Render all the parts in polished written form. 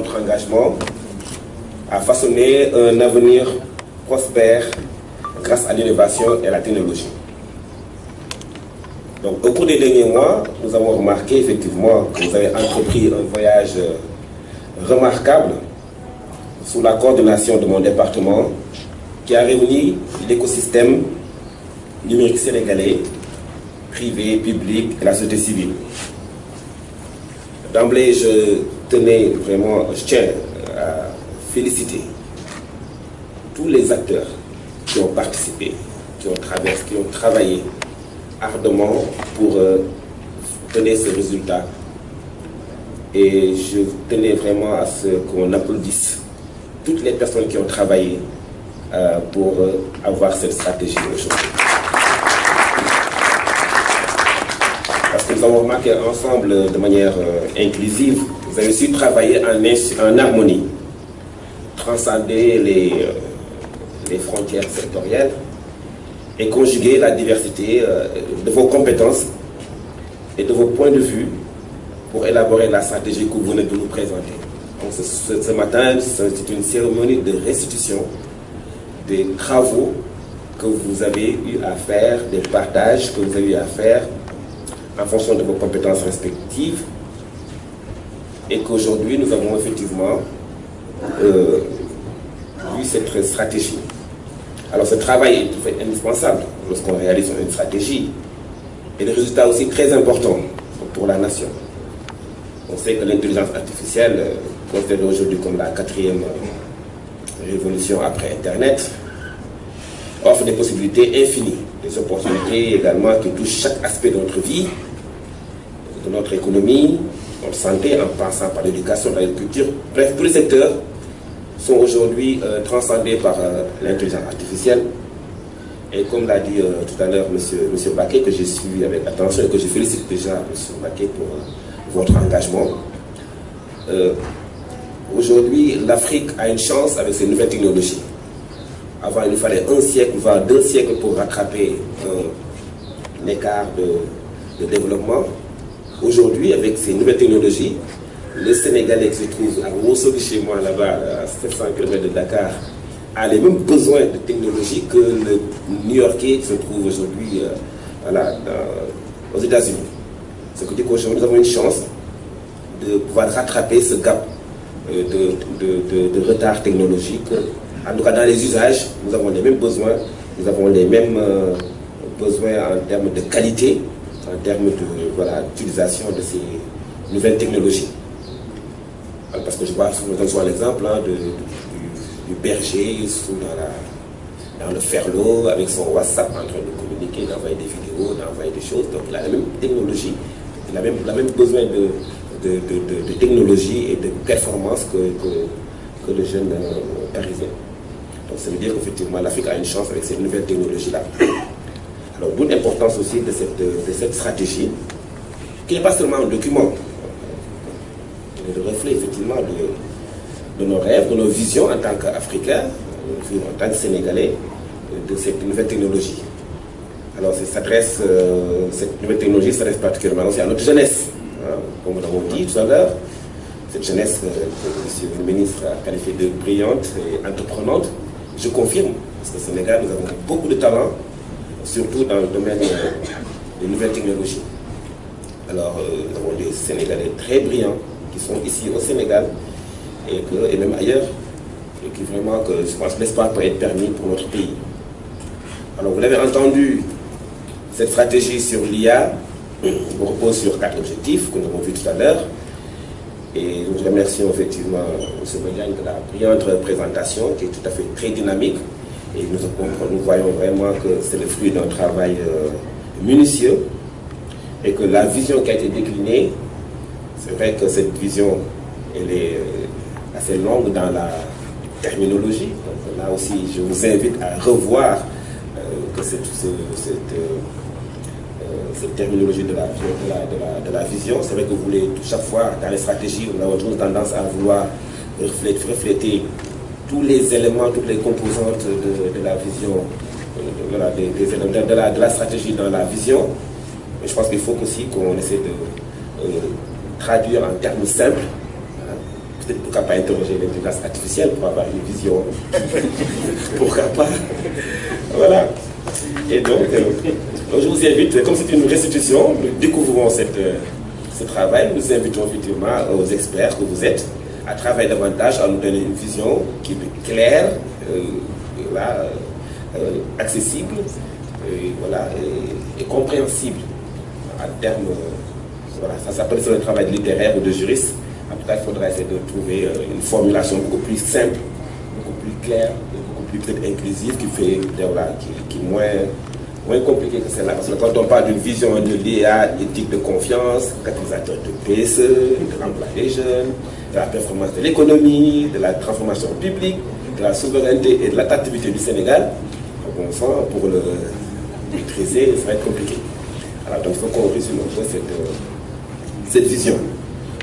votre engagement à façonner un avenir prospère grâce à l'innovation et à la technologie. Donc, au cours des derniers mois, nous avons remarqué effectivement que vous avez entrepris un voyage remarquable sous la coordination de mon département qui a réuni l'écosystème numérique sénégalais, privé, public et la société civile. D'emblée, je tiens à féliciter tous les acteurs qui ont participé, qui ont travaillé ardemment pour donner ce résultat. Et je tenais vraiment à ce qu'on applaudisse toutes les personnes qui ont travaillé pour avoir cette stratégie aujourd'hui. Parce que nous avons remarqué ensemble de manière inclusive, vous avez su travailler en harmonie, transcender les frontières sectorielles et conjuguer la diversité de vos compétences et de vos points de vue pour élaborer la stratégie que vous venez de nous présenter. Donc ce matin, c'est une cérémonie de restitution des travaux que vous avez eu à faire, des partages que vous avez eu à faire en fonction de vos compétences respectives, et qu'aujourd'hui nous avons effectivement vu cette stratégie. Alors ce travail est tout fait indispensable lorsqu'on réalise une stratégie, et le résultat aussi très important pour la nation. On sait que l'intelligence artificielle, considérée aujourd'hui comme la 4e révolution après Internet, offre des possibilités infinies, des opportunités également qui touchent chaque aspect de notre vie, de notre économie, notre santé, en passant par l'éducation, l'agriculture. Bref, tous les secteurs sont aujourd'hui transcendés par l'intelligence artificielle. Et comme l'a dit tout à l'heure M. Baquet, que j'ai suivi avec attention et que je félicite déjà M. Baquet pour votre engagement, aujourd'hui l'Afrique a une chance avec ces nouvelles technologies. Avant, il nous fallait 1 siècle, voire 2 siècles pour rattraper un écart de développement. Aujourd'hui, avec ces nouvelles technologies, le Sénégalais qui se trouve à Rousseau, chez moi, là-bas, à 700 km de Dakar, a les mêmes besoins de technologie que le New-Yorkais qui se trouve aujourd'hui aux États-Unis. Ce qui dit qu'aujourd'hui, nous avons une chance de pouvoir rattraper ce gap de retard technologique. En tout cas, dans les usages, nous avons les mêmes besoins, nous avons les mêmes besoins en termes de qualité, en termes d'utilisation de ces nouvelles technologies. Parce que je vois, je donne souvent l'exemple du berger dans le ferlo, avec son WhatsApp en train de communiquer, d'envoyer des vidéos, d'envoyer des choses. Donc il a la même technologie, il a même besoin de technologie et de performance que le jeune parisien. Donc ça veut dire qu'effectivement l'Afrique a une chance avec ces nouvelles technologies-là. Alors d'où l'importance aussi de cette stratégie, qui n'est pas seulement un document, qui est le reflet effectivement de nos rêves, de nos visions en tant qu'Africains, en tant que Sénégalais, de cette nouvelle technologie. Alors cette nouvelle technologie s'adresse particulièrement aussi à notre jeunesse. Hein, comme nous l'avons dit tout à l'heure, cette jeunesse que M. le ministre a qualifiée de brillante et entreprenante. Je confirme, parce qu'au Sénégal, nous avons beaucoup de talent, surtout dans le domaine des nouvelles technologies. Alors, nous avons des Sénégalais très brillants qui sont ici au Sénégal et même ailleurs, et qui vraiment, je pense que l'espoir peut être permis pour notre pays. Alors, vous l'avez entendu, cette stratégie sur l'IA repose sur 4 objectifs que nous avons vus tout à l'heure. Et nous remercions effectivement M. Badiane de la brillante présentation qui est tout à fait très dynamique. Et nous voyons vraiment que c'est le fruit d'un travail minutieux et que la vision qui a été déclinée, c'est vrai que cette vision elle est assez longue dans la terminologie. Donc là aussi, je vous invite à revoir que cette terminologie de la vision. C'est vrai que vous voulez, chaque fois, dans les stratégies, on a toujours tendance à vouloir refléter tous les éléments, toutes les composantes de la vision, de la stratégie dans la vision. Mais je pense qu'il faut aussi qu'on essaie de traduire en termes simples, peut-être pourquoi pas interroger l'intelligence artificielle pour avoir une vision. Pourquoi pas? Voilà. Et donc, je vous invite, comme c'est une restitution, nous découvrons ce travail, nous invitons effectivement aux experts que vous êtes à travailler davantage, à nous donner une vision qui est claire, accessible, et compréhensible en termes. Voilà, ça s'appelle le travail littéraire ou de juriste. En tout cas, il faudra essayer de trouver une formulation beaucoup plus simple, beaucoup plus claire, beaucoup plus peut-être inclusive, qui est moins compliquée que celle-là. Parce que quand on parle d'une vision de l'IA, éthique de confiance, catalysateur de PSE, de l'emploi des jeunes, de la performance de l'économie, de la transformation publique, de la souveraineté et de l'attractivité du Sénégal, on sent pour le maîtriser, ça va être compliqué. Alors, donc, il faut qu'on résume un peu cette vision.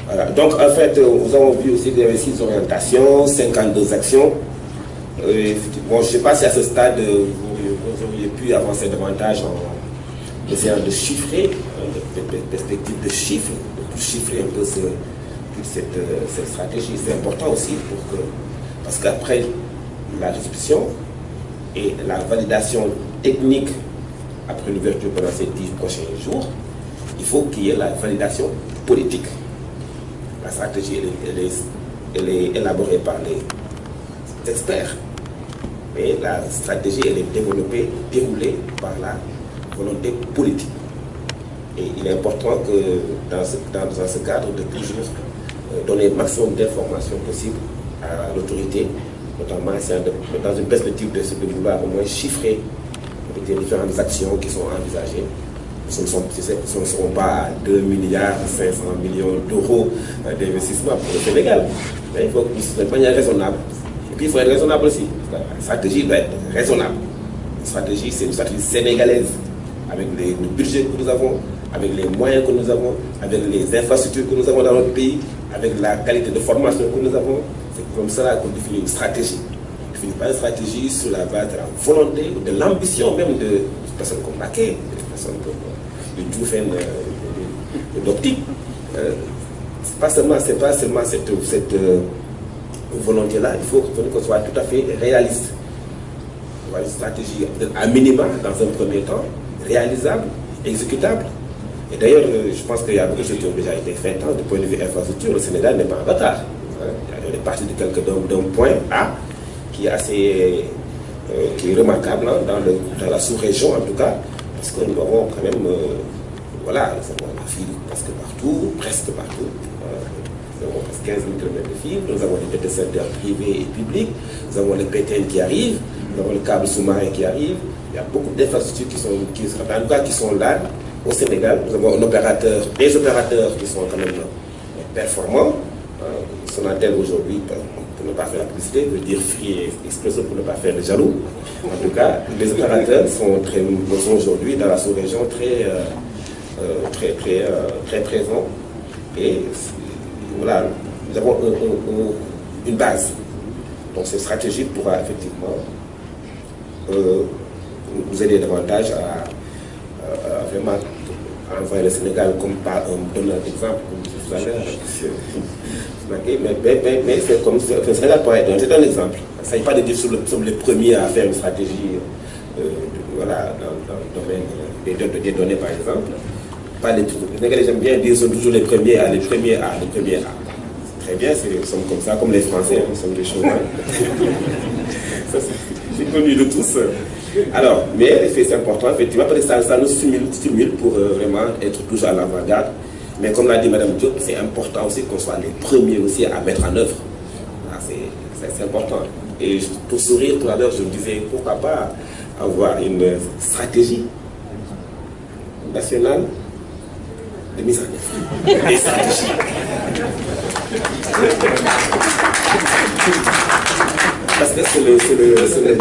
Voilà. Donc, en fait, nous avons vu aussi qu'il y avait 6 orientations, 52 actions. Bon, je ne sais pas si à ce stade, vous auriez pu avancer davantage en essayant de chiffrer, de perspective de chiffres, de chiffrer un peu cette stratégie. C'est important aussi parce qu'après la discussion et la validation technique après l'ouverture pendant ces 10 prochains jours, il faut qu'il y ait la validation politique. La stratégie, elle est élaborée par les experts, mais la stratégie, elle est déroulée par la volonté politique. Et il est important que dans ce cadre, de toujours donner le maximum d'informations possibles à l'autorité, notamment dans une perspective de vouloir au moins chiffrer les différentes actions qui sont envisagées. Ce ne seront pas 2 milliards 500 millions d'euros d'investissement pour le Sénégal. Mais il faut que ce soit de manière raisonnable. Et puis il faut être raisonnable aussi. La stratégie doit être raisonnable. La stratégie, c'est une stratégie sénégalaise, avec le budget que nous avons, avec les moyens que nous avons, avec les infrastructures que nous avons dans notre pays, avec la qualité de formation que nous avons. C'est comme ça qu'on définit une stratégie. On ne définit pas une stratégie sur la base de la volonté ou de l'ambition même de personnes comme Macky, de personnes comme le Dioufène d'optique. C'est pas seulement cette volonté-là, il faut qu'on soit tout à fait réaliste. Une stratégie à minima, dans un premier temps, réalisable, exécutable. Et d'ailleurs, je pense qu'il y a beaucoup de choses qui ont déjà été faites. Du point de vue infrastructure, le Sénégal n'est pas en retard. Il est parti d'un point A qui est remarquable dans la sous-région en tout cas, parce que nous avons quand même, nous avons la fibre presque partout. Nous avons presque 15 000 km de fibre, nous avons des data centers privés et publics, nous avons les PTN qui arrivent, nous avons le câble sous-marin qui arrive. Il y a beaucoup d'infrastructures qui sont là au Sénégal. Nous avons des opérateurs qui sont quand même performants. Sonatel aujourd'hui, pour ne pas faire la publicité, veut dire Free et Expresso pour ne pas faire le jaloux. En tout cas, les opérateurs sont aujourd'hui dans la sous-région très présents. Et voilà, nous avons une base. Donc cette stratégie pourra effectivement nous aider davantage à vraiment envoyer le Sénégal comme par un donneur d'exemple, comme tout à l'heure. Mais c'est comme le Sénégal pourrait être c'est un exemple. Il ne s'agit pas de dire que nous sommes les premiers à faire une stratégie dans le domaine des données, par exemple. Pas les Sénégalais, j'aime bien dire, sont toujours les premiers à. Très bien, nous sommes comme ça, comme les Français, nous sommes des chauvins. C'est connu de tous. Alors, mais c'est important, effectivement, parce que ça nous stimule pour vraiment être toujours à l'avant-garde. Mais comme l'a dit Mme Diop, c'est important aussi qu'on soit les premiers aussi à mettre en œuvre. C'est important. Et pour sourire tout à l'heure, je me disais, pourquoi pas avoir une stratégie nationale de mise en œuvre. Des stratégies. Parce que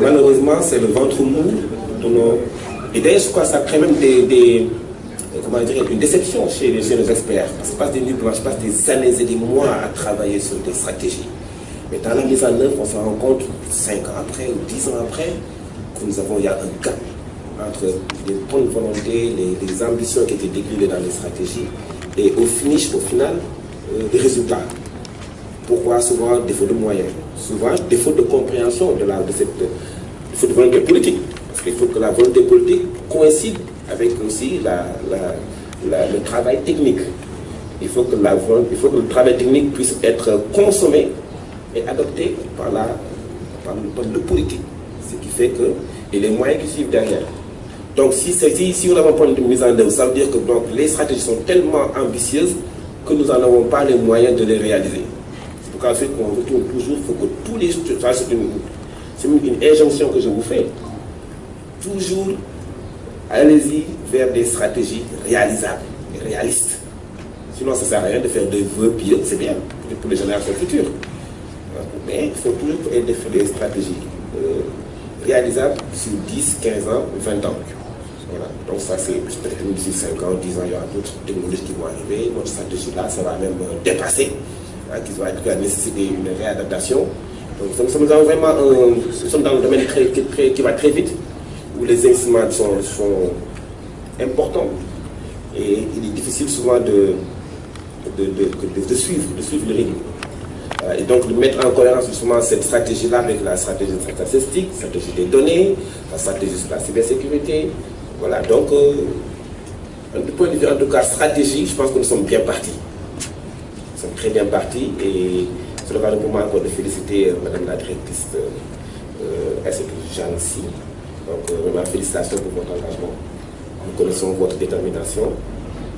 malheureusement, c'est le ventre mou de nos... Et d'ailleurs, je crois que ça crée même une déception chez nos experts. Parce que passe des nuits blanches, passe des années et des mois à travailler sur des stratégies. Mais dans la mise en œuvre, on se rend compte 5 ans après ou 10 ans après que il y a un gap entre les bonnes volontés, les ambitions qui étaient déclinées dans les stratégies et au final, les résultats. Pourquoi souvent défaut de moyens? Souvent défaut de compréhension de cette défaut de volonté politique. Parce qu'il faut que la volonté politique coïncide avec aussi le travail technique. Il faut que le travail technique puisse être consommé et adopté par le politique. Ce qui fait que, et les moyens qui suivent derrière. Donc si on n'a pas de mise en œuvre, ça veut dire que donc, les stratégies sont tellement ambitieuses que nous n'en avons pas les moyens de les réaliser. C'est pourquoi fait qu'on retourne toujours, il faut que tous les... C'est une injonction que je vous fais. Toujours, allez-y vers des stratégies réalisables et réalistes. Sinon, ça ne sert à rien de faire des vœux pieux, c'est bien pour les générations futures. Mais il faut toujours faire des stratégies réalisables sur 10, 15 ans, 20 ans. Voilà. Donc ça, c'est peut-être d'ici 5 ans, 10 ans, il y aura d'autres technologies qui vont arriver. Notre stratégie-là, ça va même dépasser, qui va nécessiter une réadaptation. Donc nous sommes dans le domaine qui va très vite, où les investissements sont importants. Et il est difficile souvent de suivre le rythme. Et donc de mettre en cohérence justement cette stratégie-là avec la stratégie statistique, la stratégie des données, la stratégie sur la cybersécurité. Voilà, donc du point de vue en tout cas stratégique, je pense que nous sommes bien partis. Nous sommes très bien partis et c'est l'occasion pour moi encore de féliciter Madame la directrice Jeanne Si. Donc vraiment félicitations pour votre engagement. Nous connaissons votre détermination.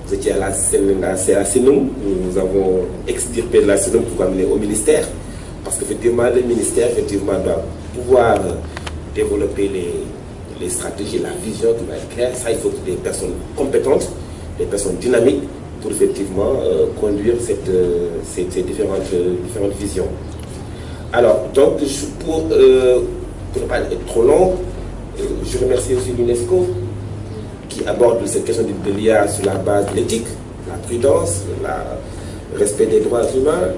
Vous étiez à la CNUM, nous avons extirpé de la CNUM pour amener au ministère, parce qu'effectivement le ministère doit pouvoir développer les stratégies, la vision qui va être claire. Ça, il faut que des personnes compétentes, des personnes dynamiques pour effectivement conduire ces différentes visions. Alors, donc, pour ne pas être trop long, je remercie aussi l'UNESCO qui aborde cette question de l'IA sur la base de l'éthique, la prudence, le respect des droits humains.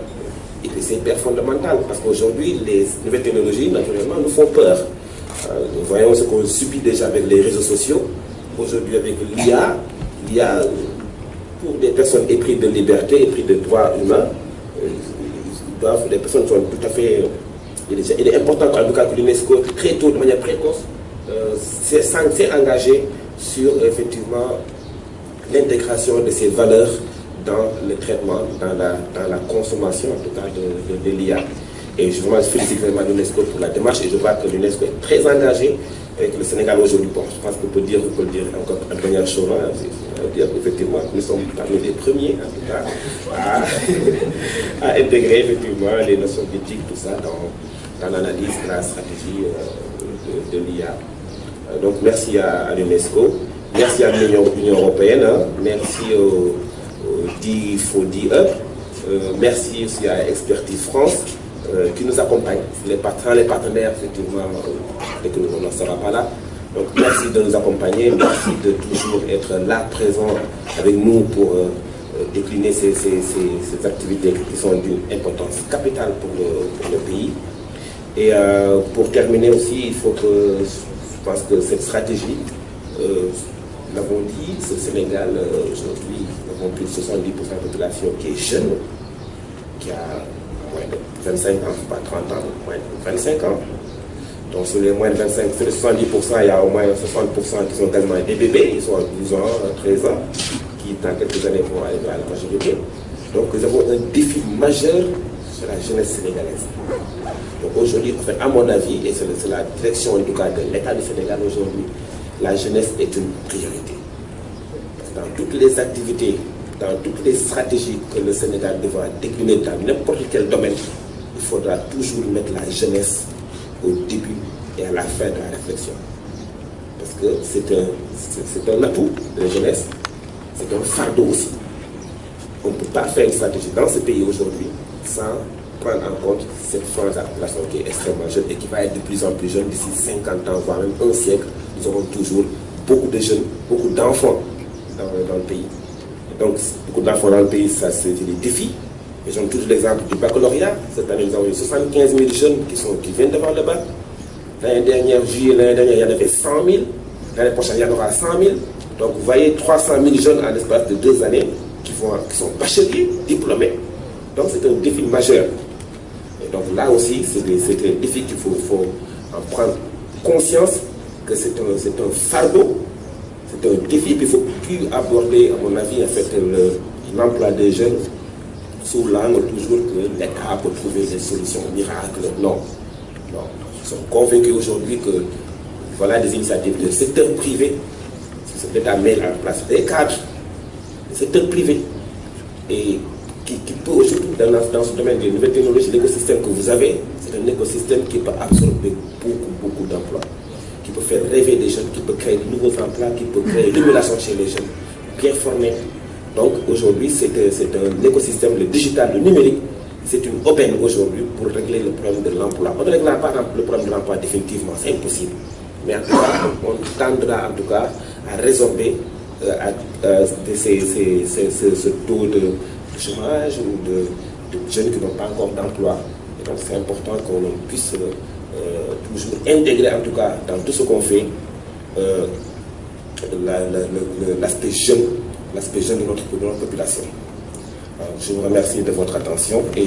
Et c'est hyper fondamental parce qu'aujourd'hui, les nouvelles technologies, naturellement, nous font peur. Nous voyons ce qu'on subit déjà avec les réseaux sociaux. Aujourd'hui, avec l'IA, pour des personnes épris de liberté, épris de droits humains, les personnes sont tout à fait... Il est important en tout cas que l'UNESCO, très tôt, de manière précoce, s'est engagé sur effectivement l'intégration de ces valeurs dans le traitement, dans la consommation en tout cas de l'IA. Et je félicite vraiment l'UNESCO pour la démarche et je vois que l'UNESCO est très engagé avec le Sénégal aujourd'hui. Bon, je pense qu'on peut le dire encore de manière chauvin, dire qu'effectivement nous sommes parmi les premiers en tout cas à intégrer effectivement les notions d'éthique, tout ça dans l'analyse de la stratégie de l'IA. Donc merci à l'UNESCO, merci à l'Union européenne, merci au DIFODIE, merci aussi à Expertise France qui nous accompagne, les partenaires effectivement, et que nous n'en sera pas là. Donc merci de nous accompagner, merci de toujours être là, présent avec nous pour décliner ces activités qui sont d'une importance capitale pour le pays. Et pour terminer aussi, il faut que, je pense que cette stratégie, nous l'avons dit, ce Sénégal aujourd'hui, nous avons plus de 70% de la population qui est jeune, qui a moins de 25 ans, pas 30 ans, moins de 25 ans. Donc sur les moins de 25, sur les 70%, il y a au moins 60% qui sont quasiment des bébés, ils sont à 12 ans, 13 ans, qui dans quelques années vont arriver à la majorité. Donc nous avons un défi majeur sur la jeunesse sénégalaise. Donc aujourd'hui, en fait, à mon avis, et c'est la direction en tout cas de l'État du Sénégal aujourd'hui, la jeunesse est une priorité. Dans toutes les activités, dans toutes les stratégies que le Sénégal devra décliner dans n'importe quel domaine, il faudra toujours mettre la jeunesse au début et à la fin de la réflexion. Parce que c'est un atout de la jeunesse, c'est un fardeau aussi. On ne peut pas faire une stratégie dans ce pays aujourd'hui sans prendre en compte cette frange de la population qui est extrêmement jeune et qui va être de plus en plus jeune d'ici 50 ans, voire même un siècle. Nous aurons toujours beaucoup de jeunes, beaucoup d'enfants dans le pays. Et donc, beaucoup d'enfants dans le pays, ça c'est des défis. Et j'en toujours l'exemple du baccalauréat. Cette année, nous avons eu 75 000 jeunes qui viennent devant le bac. L'année dernière, juillet, il y en avait 100 000. L'année prochaine, il y en aura 100 000. Donc, vous voyez 300 000 jeunes en l'espace de 2 années qui sont bacheliers, diplômés. Donc, c'est un défi majeur. Donc là aussi, c'est un défi qu'il faut en prendre conscience que c'est un fardeau, c'est un défi, il ne faut plus aborder, à mon avis, en fait, l'emploi des jeunes sous l'angle toujours que l'État peut trouver des solutions miracles. Non. Non. Nous sommes convaincus aujourd'hui que voilà des initiatives du secteur privé. L'État met en place des cadres du secteur privé et qui peut aujourd'hui, dans ce domaine des nouvelles technologies, l'écosystème que vous avez, c'est un écosystème qui peut absorber beaucoup d'emplois, qui peut faire rêver des jeunes, qui peut créer de nouveaux emplois, qui peut créer l'émulation chez les jeunes, bien formés. Donc aujourd'hui, c'est un écosystème, le digital, le numérique, c'est une aubaine aujourd'hui pour régler le problème de l'emploi. On ne réglera pas le problème de l'emploi définitivement, c'est impossible. Mais en tout cas, on tendra en tout cas à résorber ce taux de chômage ou de jeunes qui n'ont pas encore d'emploi. Et donc c'est important qu'on puisse toujours intégrer en tout cas dans tout ce qu'on fait l'aspect jeune de notre population. Alors, je vous remercie de votre attention et